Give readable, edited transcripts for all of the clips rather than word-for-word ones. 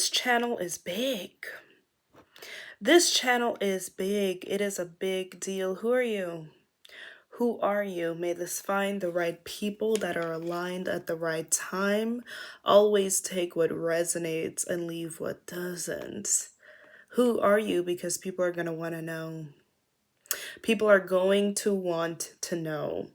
This channel is big. This channel is big. It is a big deal. Who are you? Who are you? May this find the right people that are aligned at the right time. Always take what resonates and leave what doesn't. Who are you? Because people are going to want to know. People are going to want to know.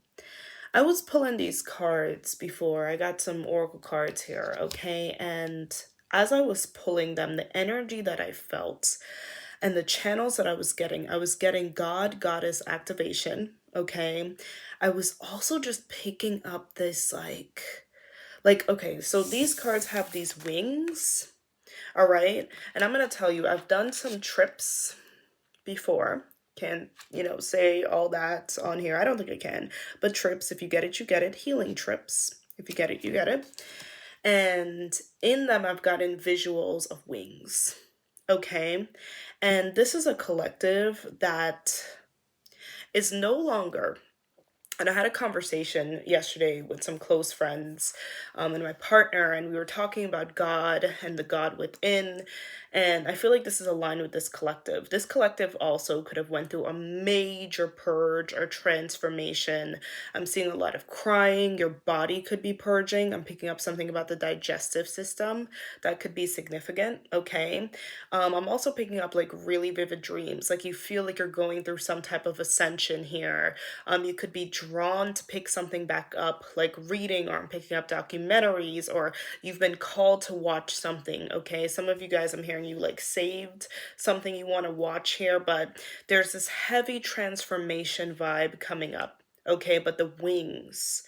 I was pulling these cards before. I got some oracle cards here, okay? And as I was pulling them, the energy that I felt and the channels that I was getting God, Goddess activation, okay? I was also just picking up this okay, so these cards have these wings, all right? And I'm going to tell you, I've done some trips before. Can't, say all that on here. I don't think I can. But trips, if you get it, you get it. Healing trips. If you get it, you get it. And in them, I've gotten visuals of wings. Okay. And this is a collective that is no longer, and I had a conversation yesterday with some close friends and my partner, and we were talking about God and the God within. And I feel like this is aligned with this collective. This collective also could have went through a major purge or transformation. I'm seeing a lot of crying. Your body could be purging. I'm picking up something about the digestive system that could be significant. Okay. I'm also picking up like really vivid dreams. Like you feel like you're going through some type of ascension here. You could be drawn to pick something back up, like reading, or I'm picking up documentaries, or you've been called to watch something. Okay, some of you guys, I'm hearing you like saved something you want to watch here, but there's this heavy transformation vibe coming up. Okay, but the wings,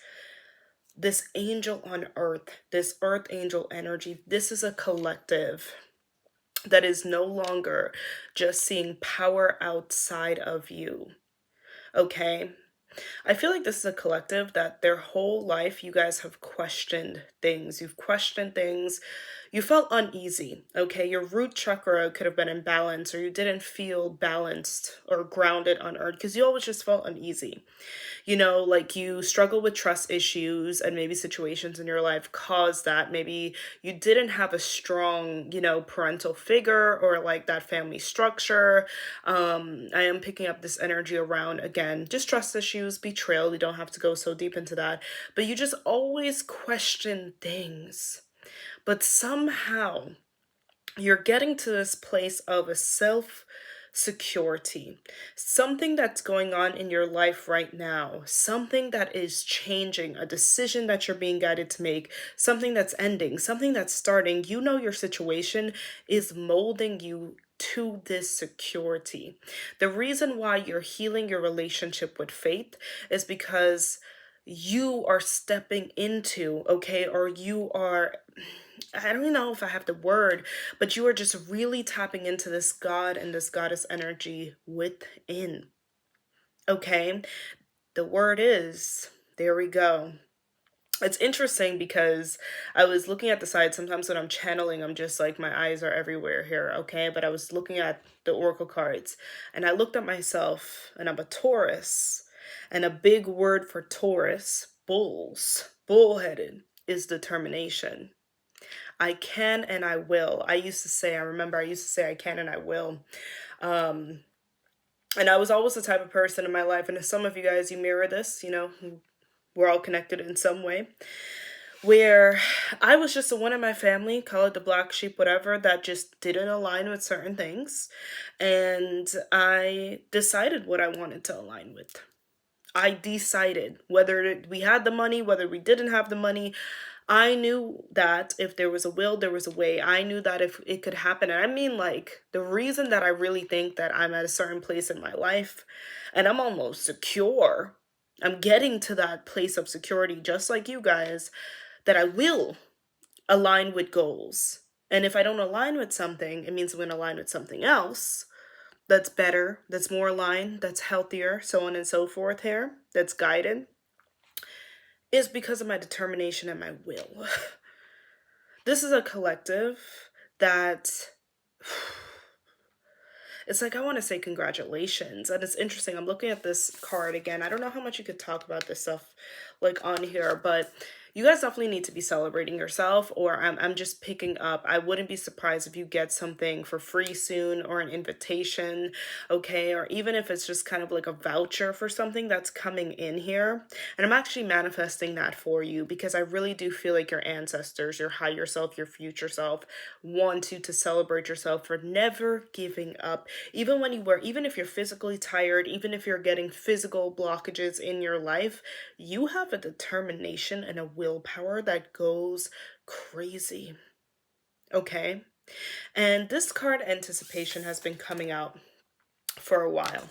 this angel on earth, this earth angel energy, this is a collective that is no longer just seeing power outside of you. Okay, I feel like this is a collective that their whole life you guys have questioned things. You've questioned things. You felt uneasy. Okay, your root chakra could have been imbalanced, or you didn't feel balanced or grounded on earth because you always just felt uneasy. Like you struggle with trust issues, and maybe situations in your life cause that. Maybe you didn't have a strong, parental figure or like that family structure. I am picking up this energy around, again, just trust issues, betrayal. We don't have to go so deep into that, but you just always question things. But somehow you're getting to this place of a self security, something that's going on in your life right now, something that is changing, a decision that you're being guided to make, something that's ending, something that's starting. Your situation is molding you to this security. The reason why you're healing your relationship with faith is because you are stepping into, okay, or you are, I don't know if I have the word, but you are just really tapping into this God and this goddess energy within. Okay? The word is, there we go. It's interesting because I was looking at the side. Sometimes when I'm channeling, I'm just like, my eyes are everywhere here, okay? But I was looking at the oracle cards and I looked at myself, and I'm a Taurus. And a big word for Taurus, bulls, bullheaded, is determination. I can and I will. I remember I used to say I can and I will. Um, and I was always the type of person in my life, and some of you guys, you mirror this, we're all connected in some way, where I was just the one in my family, call it the black sheep, whatever, that just didn't align with certain things. And I decided what I wanted to align with. I decided whether we had the money, whether we didn't have the money. I knew that if there was a will, there was a way. I knew that if it could happen. And I mean, like, the reason that I really think that I'm at a certain place in my life and I'm almost secure, I'm getting to that place of security, just like you guys, that I will align with goals. And if I don't align with something, it means I'm going to align with something else that's better, that's more aligned, that's healthier, so on and so forth here, that's guided, is because of my determination and my will. This is a collective that it's like, I want to say congratulations. And it's interesting. I'm looking at this card again. I don't know how much you could talk about this stuff like on here, but You guys definitely need to be celebrating yourself, or I'm just picking up. I wouldn't be surprised if you get something for free soon or an invitation, okay? Or even if it's just kind of like a voucher for something that's coming in here. And I'm actually manifesting that for you because I really do feel like your ancestors, your higher self, your future self want you to celebrate yourself for never giving up. Even when you were, even if you're physically tired, even if you're getting physical blockages in your life, you have a determination and a willpower that goes crazy. Okay? And this card, Anticipation, has been coming out for a while.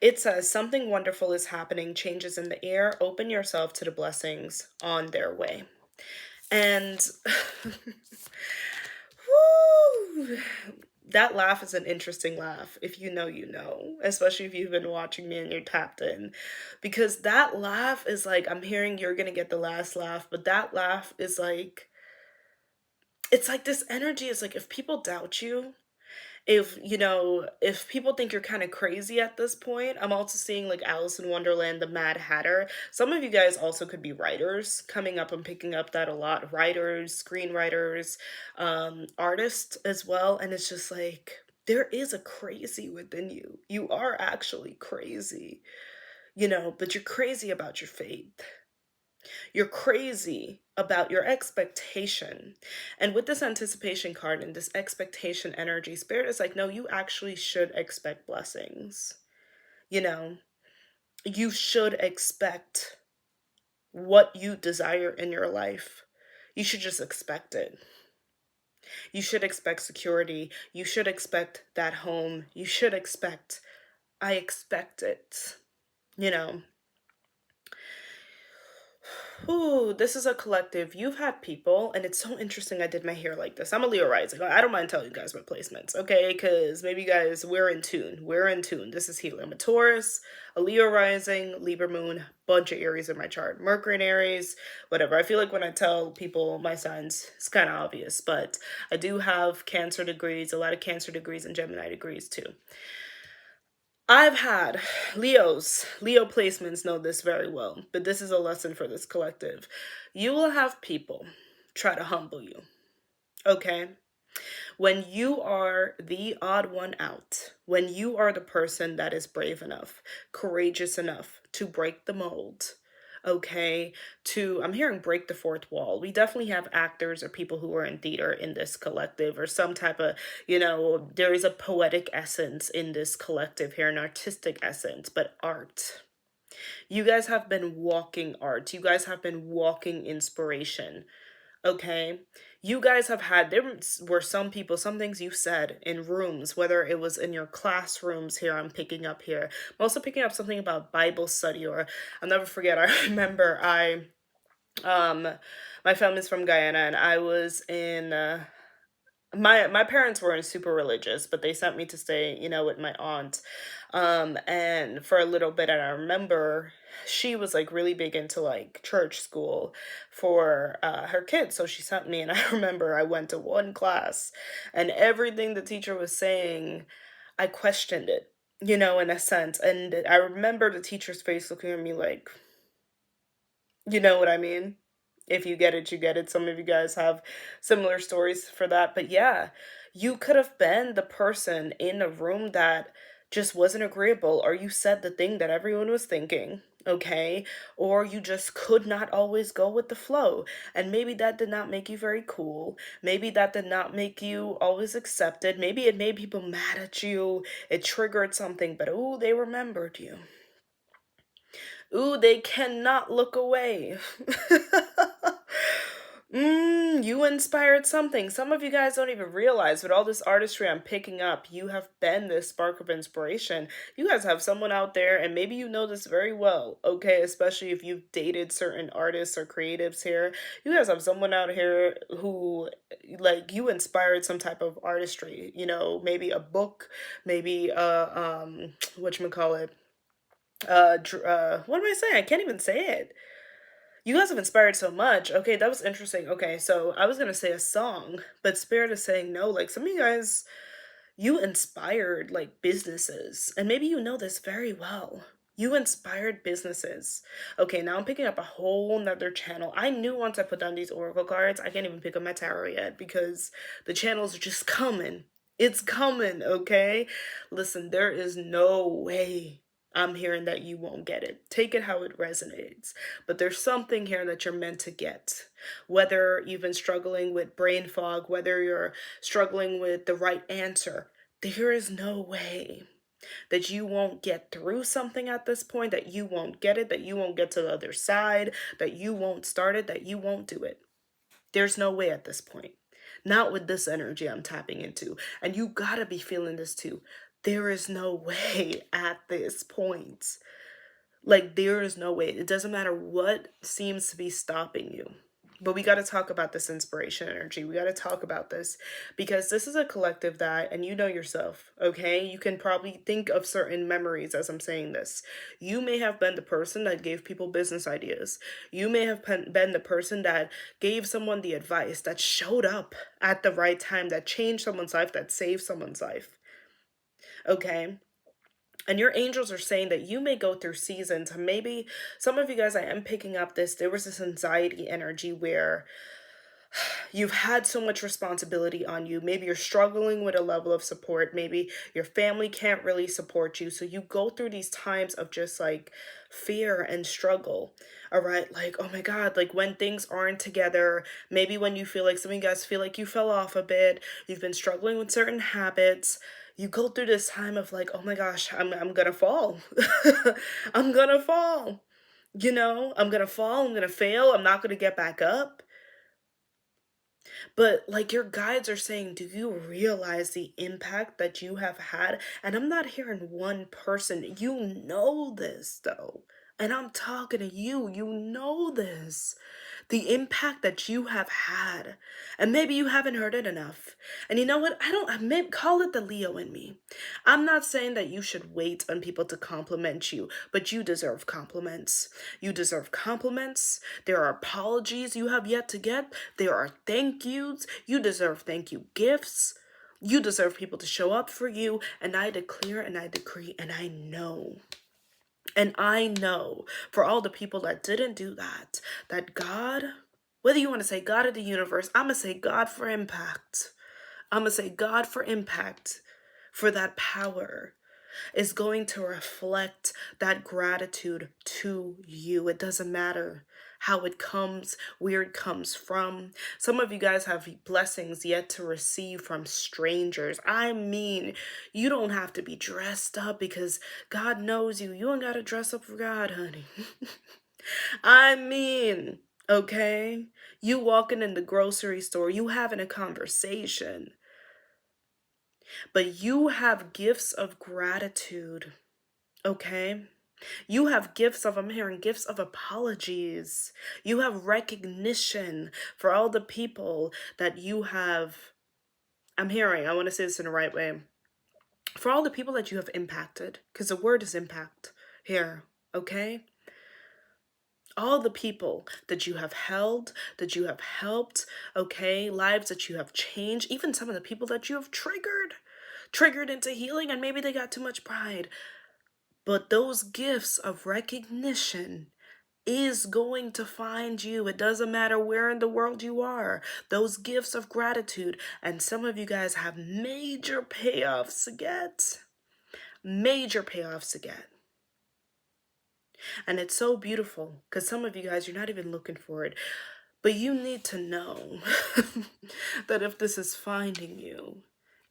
It says something wonderful is happening, changes in the air, open yourself to the blessings on their way. And woo, that laugh is an interesting laugh. If you know, you know, especially if you've been watching me and you're tapped in, because that laugh is like, I'm hearing you're gonna get the last laugh, but that laugh is like, it's like this energy is like, if people doubt you, if you know, if people think you're kind of crazy at this point. I'm also seeing like Alice in Wonderland, the Mad Hatter. Some of you guys also could be writers coming up. I'm picking up that a lot. Writers, screenwriters, artists as well. And it's just like, there is a crazy within you. You are actually crazy, you know, but you're crazy about your faith. You're crazy about your expectation. And with this anticipation card and this expectation energy, Spirit is like, no, you actually should expect blessings. You know, you should expect what you desire in your life. You should just expect it. You should expect security. You should expect that home. You should expect, I expect it. You know, ooh, this is a collective. You've had people, and it's so interesting I did my hair like this. I'm a Leo rising. I don't mind telling you guys my placements, okay? Because maybe you guys, we're in tune. We're in tune. This is healing. I'm a Taurus, a Leo rising, Libra moon, bunch of Aries in my chart. Mercury in Aries, whatever. I feel like when I tell people my signs, it's kind of obvious, but I do have Cancer degrees, a lot of Cancer degrees and Gemini degrees too. I've had Leo placements know this very well, but this is a lesson for this collective. You will have people try to humble you, okay? When you are the odd one out, when you are the person that is brave enough, courageous enough to break the mold, okay, to, I'm hearing break the fourth wall. We definitely have actors or people who are in theater in this collective, or some type of, you know, there is a poetic essence in this collective here, an artistic essence, but art. You guys have been walking art. You guys have been walking inspiration. Okay, you guys have had, there were some people, some things you said in rooms, whether it was in your classrooms here, I'm picking up here. I'm also picking up something about Bible study, or I'll never forget, I remember um, my family's from Guyana, and I was in, my parents weren't super religious, but they sent me to stay, you know, with my aunt, and for a little bit. And I remember she was like really big into like church school for her kids, so she sent me. And I remember I went to one class, and everything the teacher was saying, I questioned it, you know, in a sense. And I remember the teacher's face looking at me like, you know what I mean? If you get it, you get it. Some of you guys have similar stories for that. But yeah, you could have been the person in a room that just wasn't agreeable, or you said the thing that everyone was thinking, okay? Or you just could not always go with the flow. And maybe that did not make you very cool. Maybe that did not make you always accepted. Maybe it made people mad at you. It triggered something, but oh, they remembered you. Ooh, they cannot look away. You inspired something. Some of you guys don't even realize, with all this artistry I'm picking up, you have been this spark of inspiration. You guys have someone out there, and maybe you know this very well, okay? Especially if you've dated certain artists or creatives here. You guys have someone out here who, like, you inspired some type of artistry. You know, maybe a book, maybe whatchamacallit, what am I saying? I can't even say it. You guys have inspired so much. Okay, that was interesting. Okay, so I was gonna say a song, but Spirit is saying no. Like, some of you guys, you inspired like businesses, and maybe you know this very well. You inspired businesses. Okay, now I'm picking up a whole nother channel. I knew once I put down these oracle cards, I can't even pick up my tarot yet because the channels are just coming. It's coming, okay? Listen, there is no way I'm hearing that you won't get it. Take it how it resonates. But there's something here that you're meant to get. Whether you've been struggling with brain fog, whether you're struggling with the right answer, there is no way that you won't get through something at this point, that you won't get it, that you won't get to the other side, that you won't start it, that you won't do it. There's no way at this point. Not with this energy I'm tapping into. And you gotta be feeling this too. There is no way at this point. Like, there is no way. It doesn't matter what seems to be stopping you. But we got to talk about this inspiration energy. We got to talk about this because this is a collective that, and you know yourself, okay? You can probably think of certain memories as I'm saying this. You may have been the person that gave people business ideas. You may have been the person that gave someone the advice, that showed up at the right time, that changed someone's life, that saved someone's life, okay? And your angels are saying that you may go through seasons. And maybe some of you guys, I am picking up this. There was this anxiety energy where you've had so much responsibility on you. Maybe you're struggling with a level of support. Maybe your family can't really support you. So you go through these times of just like fear and struggle. All right. Like, oh my God, like when things aren't together, maybe when you feel like some of you guys feel like you fell off a bit, you've been struggling with certain habits. You go through this time of like, oh my gosh, I'm gonna fall. I'm gonna fall. You know, I'm gonna fall, I'm gonna fail, I'm not gonna get back up. But like your guides are saying, do you realize the impact that you have had? And I'm not hearing one person. You know this though. And I'm talking to you. You know this. The impact that you have had. And maybe you haven't heard it enough. And you know what? I may call it the Leo in me. I'm not saying that you should wait on people to compliment you, but you deserve compliments. You deserve compliments. There are apologies you have yet to get. There are thank yous. You deserve thank you gifts. You deserve people to show up for you. And I declare and I decree and I know. And I know for all the people that didn't do that, that God, whether you want to say God of the universe, I'm going to say God for impact. I'm going to say God for impact, for that power is going to reflect that gratitude to you. It doesn't matter how it comes, where it comes from. Some of you guys have blessings yet to receive from strangers. I mean, you don't have to be dressed up because God knows you. You ain't got to dress up for God, honey. I mean, okay? You walking in the grocery store, you having a conversation, but you have gifts of gratitude. Okay? You have gifts of, I'm hearing gifts of apologies. You have recognition for all the people that you have, I'm hearing, I want to say this in the right way. For all the people that you have impacted, because the word is impact here, okay? All the people that you have held, that you have helped, okay? Lives that you have changed, even some of the people that you have triggered into healing, and maybe they got too much pride. But those gifts of recognition is going to find you. It doesn't matter where in the world you are. Those gifts of gratitude. And some of you guys have major payoffs to get. Major payoffs to get. And it's so beautiful because some of you guys, you're not even looking for it. But you need to know that if this is finding you,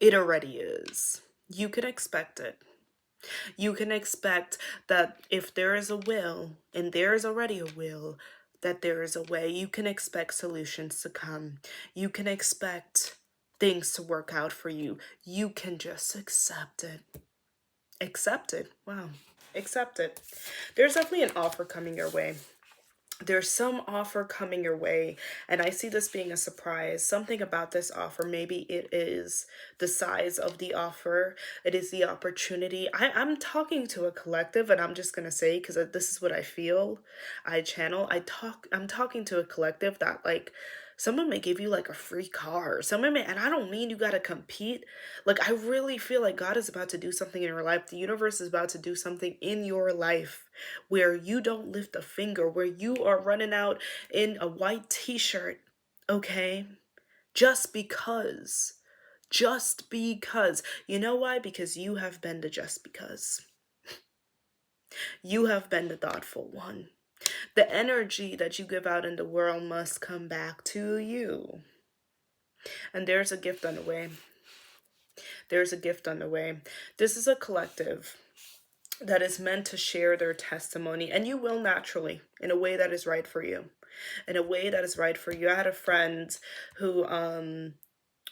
it already is. You can expect it. You can expect that if there is a will, and there is already a will, that there is a way. You can expect solutions to come. You can expect things to work out for you. You can just accept it. Accept it. Wow. Accept it. There's definitely an offer coming your way. There's some offer coming your way, and I see this being a surprise. Something about this offer, maybe it is the size of the offer, it is the opportunity. I'm talking to a collective, and I'm just gonna say, because this is what I feel, I'm talking to a collective that like Someone may give you like a free car. Someone may, and I don't mean you got to compete. Like, I really feel like God is about to do something in your life. The universe is about to do something in your life where you don't lift a finger, where you are running out in a white t-shirt, okay? Just because. Just because. You know why? Because you have been the just because. You have been the thoughtful one. The energy that you give out in the world must come back to you. And there's a gift on the way. There's a gift on the way. This is a collective that is meant to share their testimony, and you will naturally, in a way that is right for you. In a way that is right for you. I had a friend who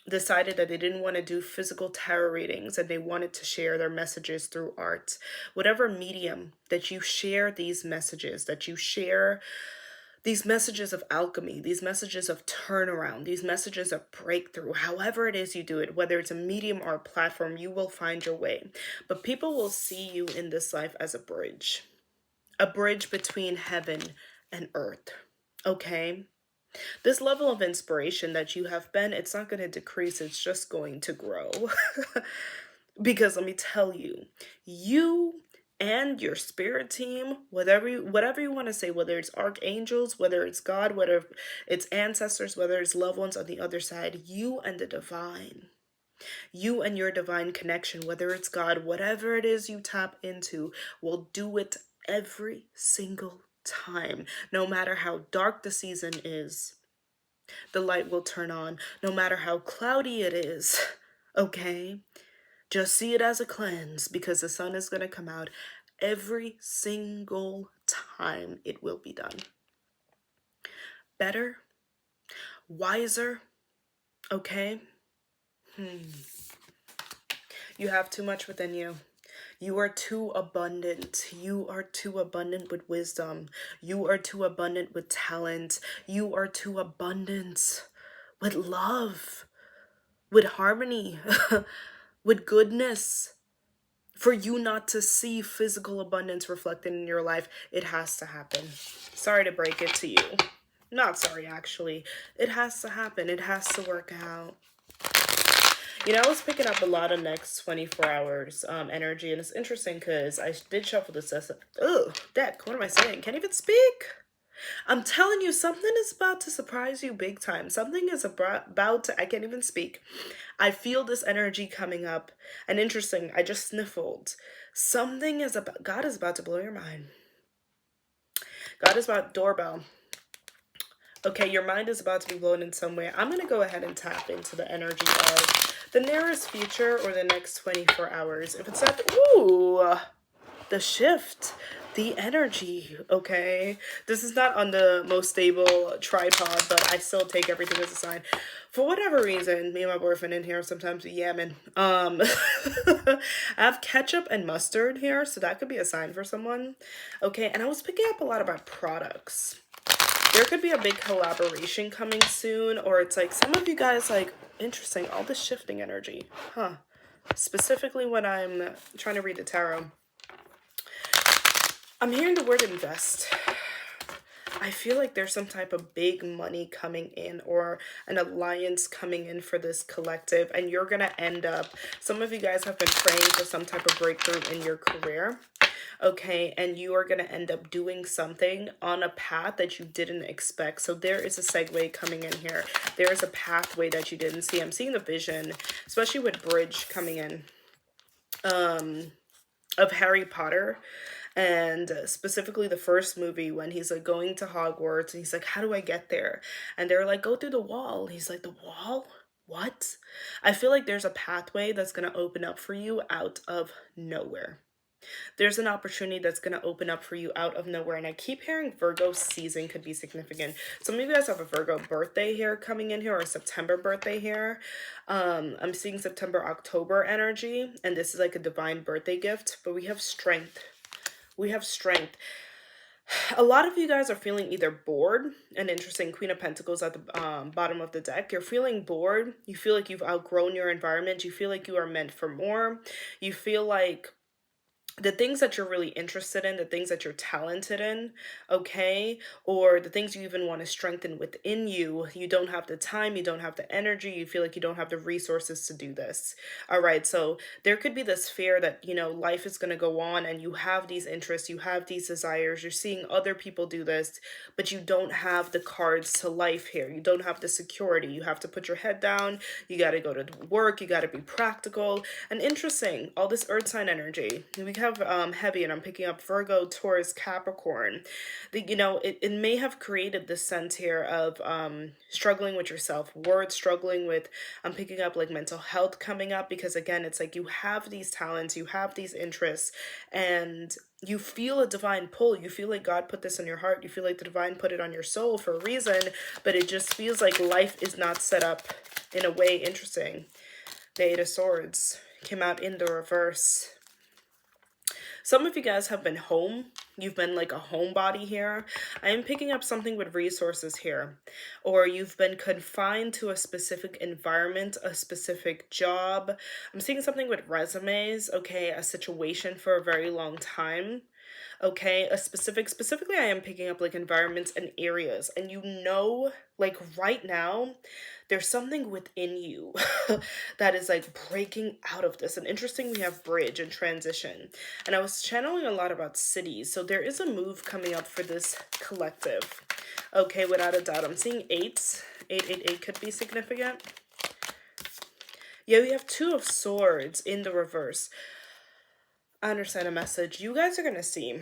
decided that they didn't want to do physical tarot readings and they wanted to share their messages through art. Whatever medium that you share these messages, that you share these messages of alchemy, these messages of turnaround, these messages of breakthrough, however it is you do it, whether it's a medium or a platform, you will find your way. But people will see you in this life as a bridge between heaven and earth. Okay? This level of inspiration that you have been, it's not going to decrease, it's just going to grow. Because let me tell you, you and your spirit team, whatever you want to say, whether it's archangels, whether it's God, whether it's ancestors, whether it's loved ones on the other side, you and the divine, you and your divine connection, whether it's God, whatever it is you tap into, will do it every single time. No matter how dark the season is, the light will turn on. No matter how cloudy it is, okay? Just see it as a cleanse, because the sun is going to come out every single time. It will be done. Better, wiser, okay? You have too much within you. You are too abundant. You are too abundant with wisdom. You are too abundant with talent. You are too abundant with love, with harmony, with goodness. For you not to see physical abundance reflected in your life, it has to happen. Sorry to break it to you. Not sorry, actually. It has to happen. It has to work out. You know, I was picking up a lot of next 24 hours energy, and it's interesting because I did shuffle this. Ugh, deck, what am I saying? Can't even speak. I'm telling you, something is about to surprise you big time. Something is about to, I can't even speak. I feel this energy coming up. And interesting, I just sniffled. Something is about, God is about to blow your mind. God is about, doorbell. Okay, your mind is about to be blown in some way. I'm going to go ahead and tap into the energy of the nearest future or the next 24 hours. If it's at, ooh, the shift, the energy, okay? This is not on the most stable tripod, but I still take everything as a sign. For whatever reason, me and my boyfriend in here sometimes we yamming. I have ketchup and mustard here, so that could be a sign for someone. Okay, and I was picking up a lot about products. There could be a big collaboration coming soon, or it's like some of you guys like, interesting, all this shifting energy, huh? Specifically when I'm trying to read the tarot. I'm hearing the word invest. I feel like there's some type of big money coming in or an alliance coming in for this collective, and you're going to end up, some of you guys have been praying for some type of breakthrough in your career. Okay, and you are going to end up doing something on a path that you didn't expect. So there is a segue coming in here. There is a pathway that you didn't see. I'm seeing the vision, especially with Bridge coming in, of Harry Potter. And specifically the first movie when he's like going to Hogwarts and he's like, how do I get there? And they're like, go through the wall. He's like, the wall? What? I feel like there's a pathway that's going to open up for you out of nowhere. There's an opportunity that's going to open up for you out of nowhere. And I keep hearing Virgo season could be significant. Some of you guys have a Virgo birthday here coming in here, or a September birthday here. I'm seeing September, October energy. And this is like a divine birthday gift. But we have strength. We have strength. A lot of you guys are feeling either bored, and interesting, Queen of Pentacles at the bottom of the deck. You're feeling bored. You feel like you've outgrown your environment. You feel like you are meant for more. You feel like the things that you're really interested in, the things that you're talented in, okay, or the things you even want to strengthen within you, you don't have the time, you don't have the energy, you feel like you don't have the resources to do this. All right, so there could be this fear that, life is going to go on and you have these interests, you have these desires, you're seeing other people do this, but you don't have the cards to life here. You don't have the security. You have to put your head down, you got to go to work, you got to be practical. And interesting, all this earth sign energy. We have heavy, and I'm picking up Virgo, Taurus, Capricorn. It may have created this sense here of struggling with your self-worth, struggling with, I'm picking up like mental health coming up, because again, it's like you have these talents, you have these interests, and you feel a divine pull. You feel like God put this in your heart. You feel like the divine put it on your soul for a reason, but it just feels like life is not set up in a way. Interesting. The Eight of Swords came out in the reverse. Some of you guys have been home. You've been like a homebody here. I am picking up something with resources here. Or you've been confined to a specific environment, a specific job. I'm seeing something with resumes, okay, a situation for a very long time. Okay, specifically I am picking up like environments and areas, and like right now there's something within you that is like breaking out of this. And interesting, we have bridge and transition, and I was channeling a lot about cities, so there is a move coming up for this collective. Okay, without a doubt. I'm seeing 888 could be significant. Yeah, we have Two of Swords in the reverse. I understand a message. You guys are gonna see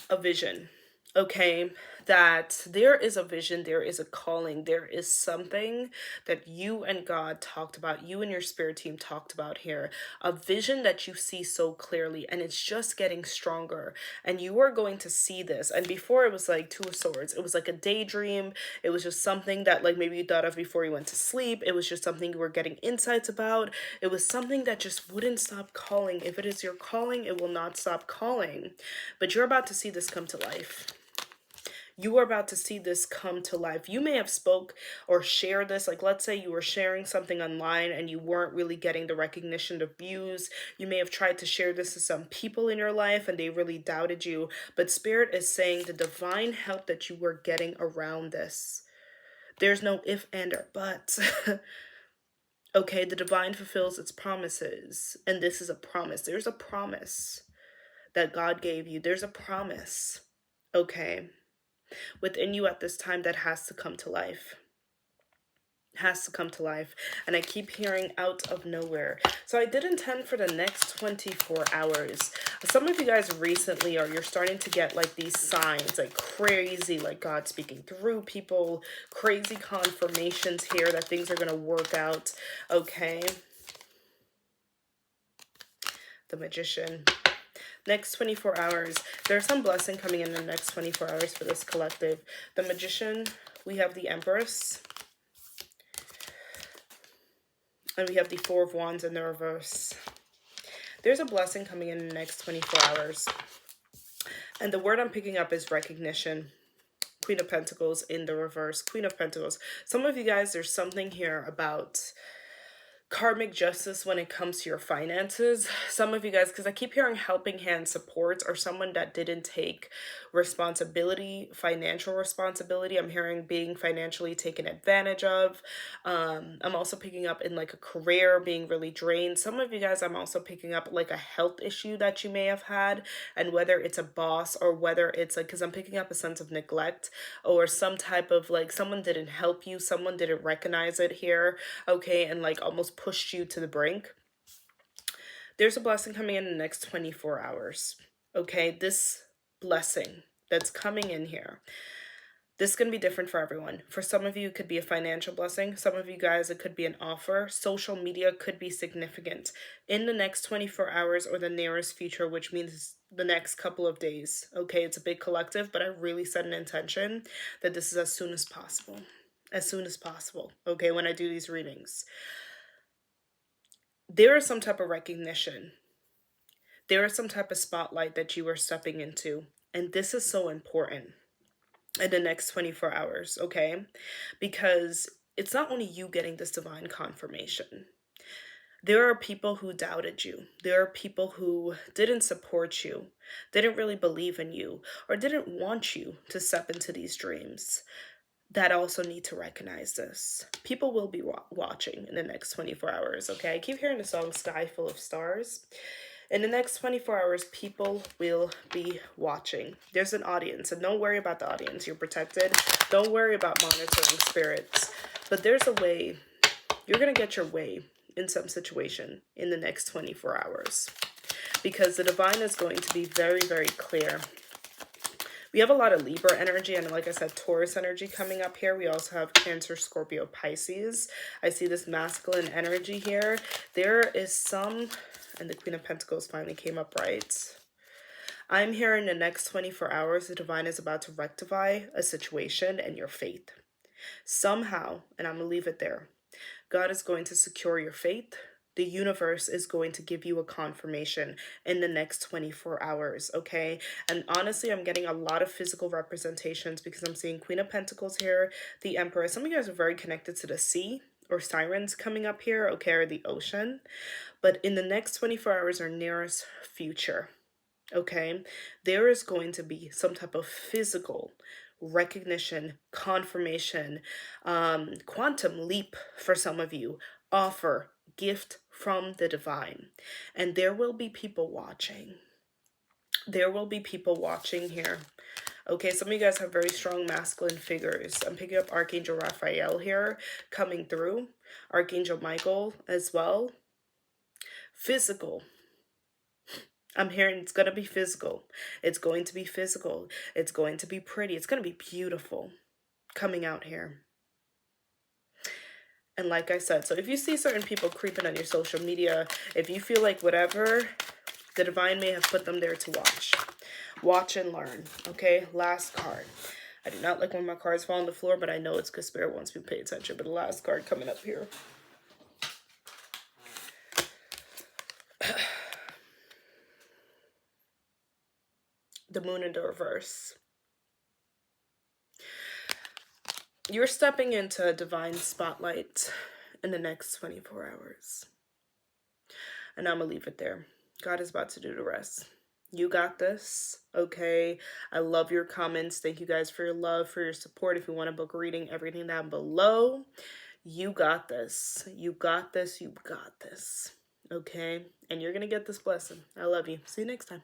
a vision, okay, that there is a vision, there is a calling, there is something that you and God talked about, you and your spirit team talked about here, a vision that you see so clearly, and it's just getting stronger, and you are going to see this. And before, it was like Two of Swords, it was like a daydream, it was just something that like maybe you thought of before you went to sleep, it was just something you were getting insights about, it was something that just wouldn't stop calling. If it is your calling, it will not stop calling. But you're about to see this come to life. You are about to see this come to life. You may have spoke or shared this, like let's say you were sharing something online and you weren't really getting the recognition, the views. You may have tried to share this to some people in your life and they really doubted you. But Spirit is saying the divine help that you were getting around this. There's no if, and, or but. Okay, the divine fulfills its promises. And this is a promise. There's a promise that God gave you. There's a promise. Okay, within you at this time that has to come to life. Has to come to life. And I keep hearing out of nowhere. So I did intend for the next 24 hours. Some of you guys recently you're starting to get like these signs, like crazy, like God speaking through people, crazy confirmations here that things are going to work out. Okay. The Magician. Next 24 hours. There's some blessing coming in the next 24 hours for this collective. The Magician, we have the Empress. And we have the Four of Wands in the reverse. There's a blessing coming in the next 24 hours. And the word I'm picking up is recognition. Queen of Pentacles in the reverse. Queen of Pentacles. Some of you guys, there's something here about karmic justice when it comes to your finances. Some of you guys, because I keep hearing helping hand support, or someone that didn't take responsibility, financial responsibility. I'm hearing being financially taken advantage of. I'm also picking up in like a career being really drained. Some of you guys, I'm also picking up like a health issue that you may have had, and whether it's a boss or whether it's like, because I'm picking up a sense of neglect or some type of like someone didn't help you, someone didn't recognize it here, okay, and like almost pushed you to the brink. There's a blessing coming in the next 24 hours. Okay, this blessing that's coming in here, this is going to be different for everyone. For some of you, it could be a financial blessing. Some of you guys, it could be an offer. Social media could be significant in the next 24 hours or the nearest future, which means the next couple of days. Okay, it's a big collective, but I really set an intention that this is as soon as possible. As soon as possible, okay, when I do these readings. There is some type of recognition. There is some type of spotlight that you are stepping into. And this is so important in the next 24 hours, okay? Because it's not only you getting this divine confirmation. There are people who doubted you. There are people who didn't support you, didn't really believe in you, or didn't want you to step into these dreams that also need to recognize this. People will be watching in the next 24 hours, okay? I keep hearing the song Sky Full of Stars. In the next 24 hours, people will be watching. There's an audience, and don't worry about the audience. You're protected. Don't worry about monitoring spirits. But there's a way. You're going to get your way in some situation in the next 24 hours. Because the divine is going to be very, very clear. We have a lot of Libra energy and, like I said, Taurus energy coming up here. We also have Cancer, Scorpio, Pisces. I see this masculine energy here. There is some, and the Queen of Pentacles finally came up right. I'm here in the next 24 hours. The divine is about to rectify a situation and your faith. Somehow, and I'm going to leave it there, God is going to secure your faith. The universe is going to give you a confirmation in the next 24 hours, okay? And honestly, I'm getting a lot of physical representations because I'm seeing Queen of Pentacles here, the Emperor. Some of you guys are very connected to the sea or sirens coming up here, okay, or the ocean. But in the next 24 hours or nearest future, okay, there is going to be some type of physical recognition, confirmation, quantum leap for some of you, offer, gift from the divine. And there will be people watching. There will be people watching here. Okay, some of you guys have very strong masculine figures. I'm picking up Archangel Raphael here coming through. Archangel Michael as well. Physical. I'm hearing it's going to be physical. It's going to be physical. It's going to be pretty. It's going to be beautiful coming out here. And like I said, so if you see certain people creeping on your social media, if you feel like whatever, the divine may have put them there to watch. Watch and learn. Okay, last card. I do not like when my cards fall on the floor, but I know it's because Spirit wants me to pay attention. But the last card coming up here. The Moon in the reverse. You're stepping into a divine spotlight in the next 24 hours. And I'm going to leave it there. God is about to do the rest. You got this, okay? I love your comments. Thank you guys for your love, for your support. If you want to book a reading, everything down below. You got this. You got this. You got this, okay? And you're going to get this blessing. I love you. See you next time.